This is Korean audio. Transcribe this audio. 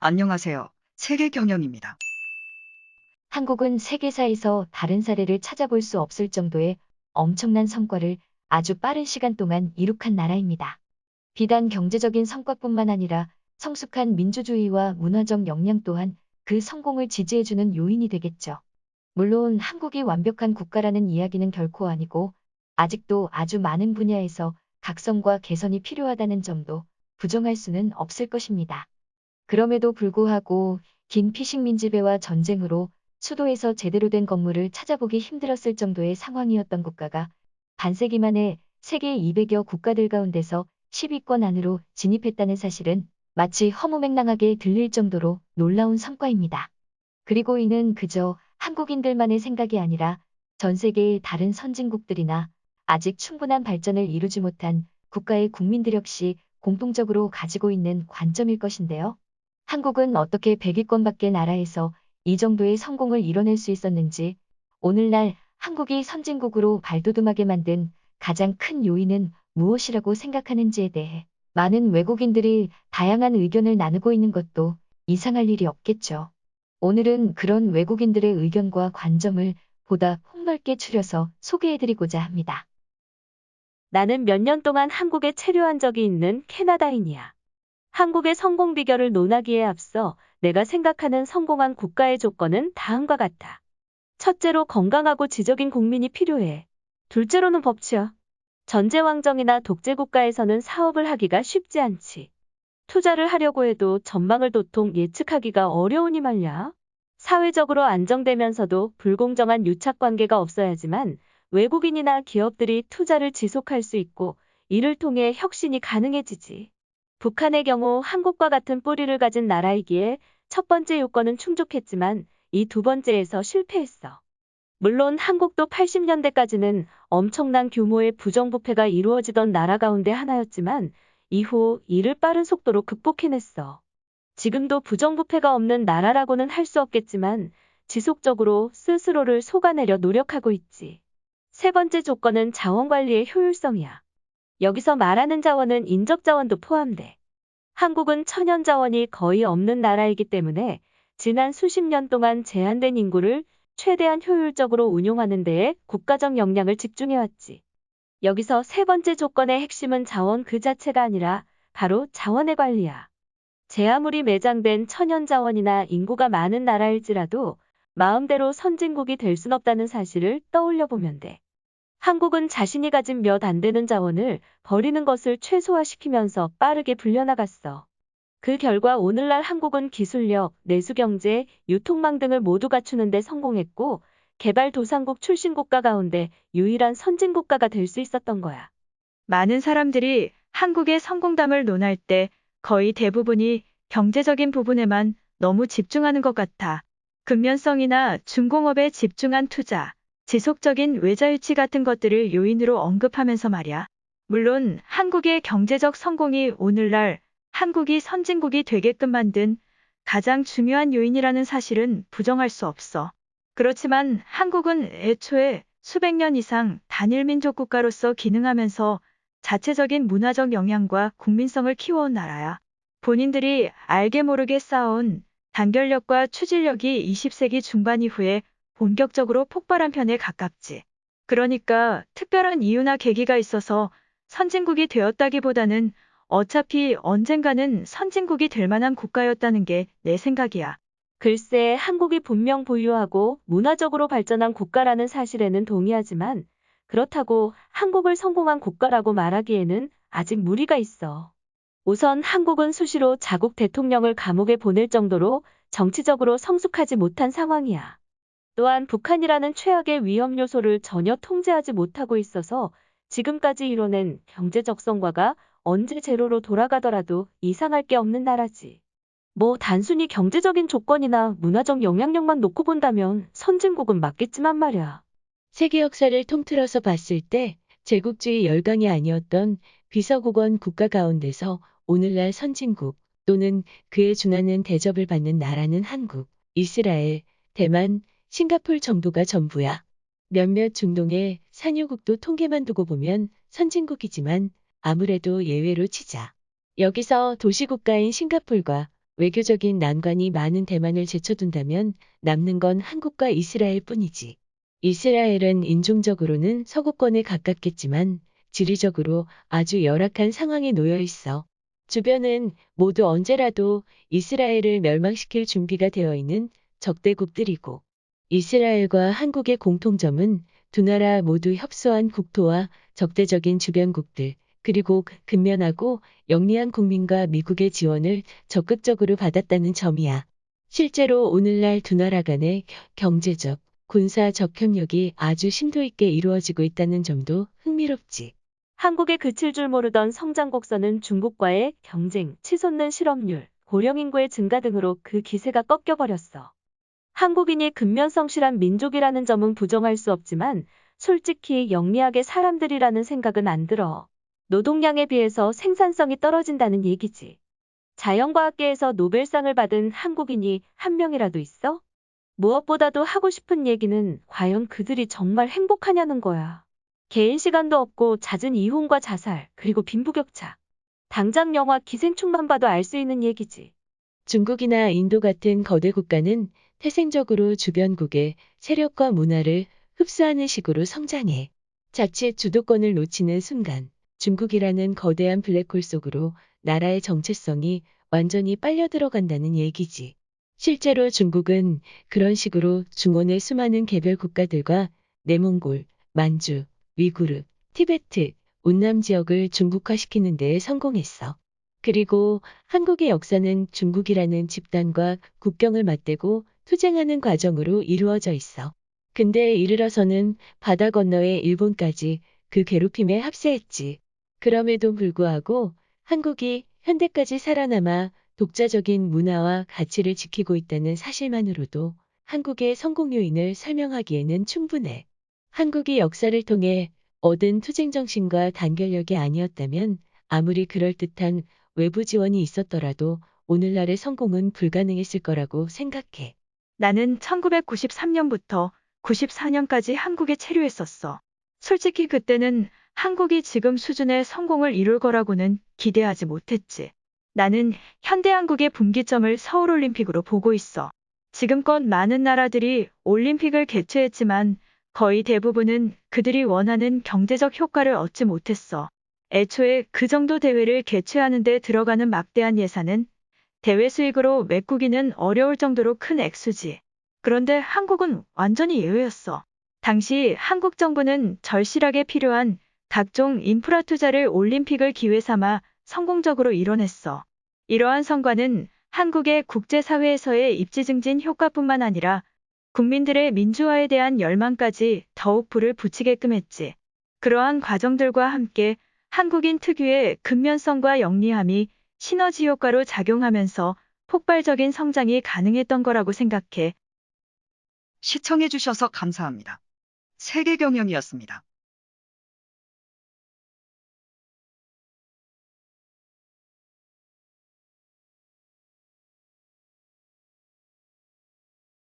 안녕하세요. 세계경영입니다. 한국은 세계사에서 다른 사례를 찾아볼 수 없을 정도의 엄청난 성과를 아주 빠른 시간 동안 이룩한 나라입니다. 비단 경제적인 성과뿐만 아니라 성숙한 민주주의와 문화적 역량 또한 그 성공을 지지해주는 요인이 되겠죠. 물론 한국이 완벽한 국가라는 이야기는 결코 아니고 아직도 아주 많은 분야에서 각성과 개선이 필요하다는 점도 부정할 수는 없을 것입니다. 그럼에도 불구하고 긴 피식민지배와 전쟁으로 수도에서 제대로 된 건물을 찾아보기 힘들었을 정도의 상황이었던 국가가 반세기 만에 세계 200여 국가들 가운데서 10위권 안으로 진입했다는 사실은 마치 허무맹랑하게 들릴 정도로 놀라운 성과입니다. 그리고 이는 그저 한국인들만의 생각이 아니라 전 세계의 다른 선진국들이나 아직 충분한 발전을 이루지 못한 국가의 국민들 역시 공통적으로 가지고 있는 관점일 것인데요. 한국은 어떻게 100위권 밖의 나라에서 이 정도의 성공을 이뤄낼 수 있었는지, 오늘날 한국이 선진국으로 발돋움하게 만든 가장 큰 요인은 무엇이라고 생각하는지에 대해 많은 외국인들이 다양한 의견을 나누고 있는 것도 이상할 일이 없겠죠. 오늘은 그런 외국인들의 의견과 관점을 보다 폭넓게 추려서 소개해드리고자 합니다. 나는 몇 년 동안 한국에 체류한 적이 있는 캐나다인이야. 한국의 성공 비결을 논하기에 앞서 내가 생각하는 성공한 국가의 조건은 다음과 같아. 첫째로 건강하고 지적인 국민이 필요해. 둘째로는 법치야. 전제왕정이나 독재국가에서는 사업을 하기가 쉽지 않지. 투자를 하려고 해도 전망을 도통 예측하기가 어려우니 말이야. 사회적으로 안정되면서도 불공정한 유착관계가 없어야지만 외국인이나 기업들이 투자를 지속할 수 있고 이를 통해 혁신이 가능해지지. 북한의 경우 한국과 같은 뿌리를 가진 나라이기에 첫 번째 요건은 충족했지만 이 두 번째에서 실패했어. 물론 한국도 80년대까지는 엄청난 규모의 부정부패가 이루어지던 나라 가운데 하나였지만 이후 이를 빠른 속도로 극복해냈어. 지금도 부정부패가 없는 나라라고는 할 수 없겠지만 지속적으로 스스로를 속아내려 노력하고 있지. 세 번째 조건은 자원관리의 효율성이야. 여기서 말하는 자원은 인적자원도 포함돼. 한국은 천연자원이 거의 없는 나라이기 때문에 지난 수십 년 동안 제한된 인구를 최대한 효율적으로 운용하는 데에 국가적 역량을 집중해왔지. 여기서 세 번째 조건의 핵심은 자원 그 자체가 아니라 바로 자원의 관리야. 제 아무리 매장된 천연자원이나 인구가 많은 나라일지라도 마음대로 선진국이 될 순 없다는 사실을 떠올려 보면 돼. 한국은 자신이 가진 몇 안 되는 자원을 버리는 것을 최소화시키면서 빠르게 불려나갔어. 그 결과 오늘날 한국은 기술력, 내수경제, 유통망 등을 모두 갖추는 데 성공했고 개발도상국 출신 국가 가운데 유일한 선진국가가 될 수 있었던 거야. 많은 사람들이 한국의 성공담을 논할 때 거의 대부분이 경제적인 부분에만 너무 집중하는 것 같아. 근면성이나 중공업에 집중한 투자, 지속적인 외자 유치 같은 것들을 요인으로 언급하면서 말이야. 물론 한국의 경제적 성공이 오늘날 한국이 선진국이 되게끔 만든 가장 중요한 요인이라는 사실은 부정할 수 없어. 그렇지만 한국은 애초에 수백 년 이상 단일민족 국가로서 기능하면서 자체적인 문화적 역량과 국민성을 키워온 나라야. 본인들이 알게 모르게 쌓아온 단결력과 추진력이 20세기 중반 이후에 본격적으로 폭발한 편에 가깝지. 그러니까 특별한 이유나 계기가 있어서 선진국이 되었다기보다는 어차피 언젠가는 선진국이 될 만한 국가였다는 게 내 생각이야. 글쎄, 한국이 분명 부유하고 문화적으로 발전한 국가라는 사실에는 동의하지만 그렇다고 한국을 성공한 국가라고 말하기에는 아직 무리가 있어. 우선 한국은 수시로 자국 대통령을 감옥에 보낼 정도로 정치적으로 성숙하지 못한 상황이야. 또한 북한이라는 최악의 위험 요소를 전혀 통제하지 못하고 있어서 지금까지 이뤄낸 경제적 성과가 언제 제로로 돌아가더라도 이상할 게 없는 나라지. 뭐 단순히 경제적인 조건이나 문화적 영향력만 놓고 본다면 선진국은 맞겠지만 말이야. 세계 역사를 통틀어서 봤을 때 제국주의 열강이 아니었던 비서국원 국가 가운데서 오늘날 선진국 또는 그에 준하는 대접을 받는 나라는 한국, 이스라엘, 대만, 싱가폴 정도가 전부야. 몇몇 중동의 산유국도 통계만 두고 보면 선진국이지만 아무래도 예외로 치자. 여기서 도시국가인 싱가폴과 외교적인 난관이 많은 대만을 제쳐둔다면 남는 건 한국과 이스라엘 뿐이지. 이스라엘은 인종적으로는 서구권에 가깝겠지만 지리적으로 아주 열악한 상황에 놓여 있어. 주변은 모두 언제라도 이스라엘을 멸망시킬 준비가 되어 있는 적대국들이고, 이스라엘과 한국의 공통점은 두 나라 모두 협소한 국토와 적대적인 주변국들, 그리고 근면하고 영리한 국민과 미국의 지원을 적극적으로 받았다는 점이야. 실제로 오늘날 두 나라 간의 경제적, 군사적 협력이 아주 심도 있게 이루어지고 있다는 점도 흥미롭지. 한국에 그칠 줄 모르던 성장 곡선은 중국과의 경쟁, 치솟는 실업률, 고령 인구의 증가 등으로 그 기세가 꺾여버렸어. 한국인이 근면성실한 민족이라는 점은 부정할 수 없지만 솔직히 영리하게 사람들이라는 생각은 안 들어. 노동량에 비해서 생산성이 떨어진다는 얘기지. 자연과학계에서 노벨상을 받은 한국인이 한 명이라도 있어? 무엇보다도 하고 싶은 얘기는 과연 그들이 정말 행복하냐는 거야. 개인 시간도 없고 잦은 이혼과 자살, 그리고 빈부격차. 당장 영화 기생충만 봐도 알 수 있는 얘기지. 중국이나 인도 같은 거대 국가는 태생적으로 주변국의 세력과 문화를 흡수하는 식으로 성장해. 자칫 주도권을 놓치는 순간 중국이라는 거대한 블랙홀 속으로 나라의 정체성이 완전히 빨려 들어간다는 얘기지. 실제로 중국은 그런 식으로 중원의 수많은 개별 국가들과 내몽골, 만주, 위구르, 티베트, 운남 지역을 중국화시키는 데에 성공했어. 그리고 한국의 역사는 중국이라는 집단과 국경을 맞대고 투쟁하는 과정으로 이루어져 있어. 근데 이르러서는 바다 건너의 일본까지 그 괴롭힘에 합세했지. 그럼에도 불구하고 한국이 현대까지 살아남아 독자적인 문화와 가치를 지키고 있다는 사실만으로도 한국의 성공 요인을 설명하기에는 충분해. 한국이 역사를 통해 얻은 투쟁 정신과 단결력이 아니었다면 아무리 그럴듯한 외부 지원이 있었더라도 오늘날의 성공은 불가능했을 거라고 생각해. 나는 1993년부터 94년까지 한국에 체류했었어. 솔직히 그때는 한국이 지금 수준의 성공을 이룰 거라고는 기대하지 못했지. 나는 현대 한국의 분기점을 서울올림픽으로 보고 있어. 지금껏 많은 나라들이 올림픽을 개최했지만 거의 대부분은 그들이 원하는 경제적 효과를 얻지 못했어. 애초에 그 정도 대회를 개최하는 데 들어가는 막대한 예산은 대회 수익으로 메꾸기는 어려울 정도로 큰 액수지. 그런데 한국은 완전히 예외였어. 당시 한국 정부는 절실하게 필요한 각종 인프라 투자를 올림픽을 기회 삼아 성공적으로 이뤄냈어. 이러한 성과는 한국의 국제사회에서의 입지 증진 효과뿐만 아니라 국민들의 민주화에 대한 열망까지 더욱 불을 붙이게끔 했지. 그러한 과정들과 함께 한국인 특유의 근면성과 영리함이 시너지 효과로 작용하면서 폭발적인 성장이 가능했던 거라고 생각해. 시청해주셔서 감사합니다. 세계경영이었습니다.